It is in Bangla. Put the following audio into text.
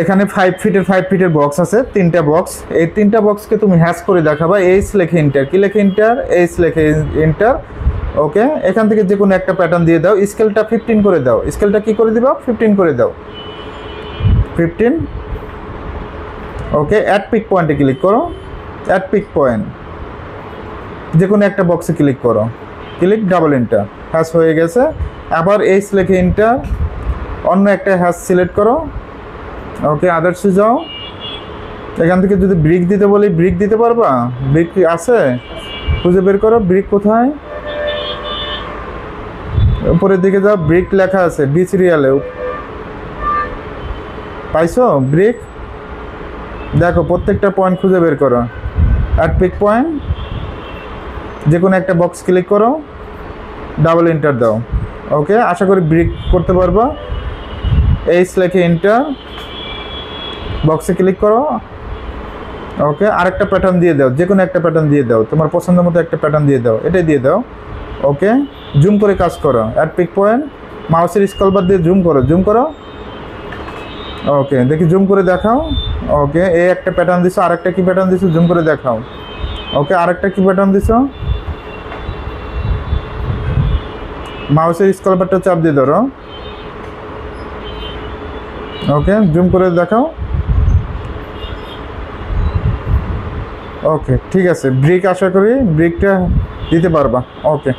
এখানে 5 ফিটের বক্স আছে, 3টা বক্স। এই 3টা বক্সকে তুমি হ্যাশ করে দেখাবা। এইচ লেখে ইন্টার, কি লেখে ইন্টার, এইচ লেখে ইন্টার। ওকে, এখান থেকে যে কোনো একটা প্যাটার্ন দিয়ে দাও। স্কেলটা 15 করে দাও। স্কেলটা কি করে দিবা? 15 করে দাও, 15। ওকে, অ্যাড পিক পয়েন্টে ক্লিক করো। অ্যাড পিক পয়েন্ট, যে কোনো একটা বক্সে ক্লিক করো। ক্লিক, ডাবল এন্টার, হ্যাশ হয়ে গেছে। আবার এইচ লেখে ইন্টার, অন্য একটা হ্যাশ সিলেক্ট করো। ওকে, আদার্সে যাও। এখান থেকে যদি ব্রিক দিতে বলি, ব্রিক দিতে পারবা? ব্রিক আছে? খুঁজে বের করো, ব্রিক কোথায়। উপরের দিকে যাও, ব্রিক লেখা আছে বি সিরিয়ালে। পাইছো ব্রিক? দেখো, প্রত্যেকটা পয়েন্ট খুঁজে বের করো। অ্যাড পিক পয়েন্ট, যে কোনো একটা বক্স ক্লিক করো, ডাবল এন্টার দাও। ওকে, আশা করি ব্রিক করতে পারবা। এইচ লেখে এন্টার, বক্সে ক্লিক করো। ওকে, আরেকটা প্যাটার্ন দিয়ে দাও, যে কোনো একটা প্যাটার্ন দিয়ে দাও, তোমার পছন্দ মতো একটা প্যাটার্ন দিয়ে দাও, এটাই দিয়ে দাও। ওকে, জুম করে কাজ করো। অ্যাড পিক পয়েন্ট, মাউসের স্ক্রল বার দিয়ে জুম করো, জুম করো। ওকে, দেখি জুম করে দেখাও। ওকে, এই একটা প্যাটার্ন দিছো, আরেকটা কি প্যাটার্ন দিছো, জুম করে দেখাও। ওকে, আরেকটা কি প্যাটার্ন দিছো, মাউসের স্ক্রল বারটা চাপ দিয়ে ধরো। ওকে, জুম করে দেখাও। ওকে, ঠিক আছে। ব্রিক আশা করি ব্রিকটা দিতে পারবা। ওকে।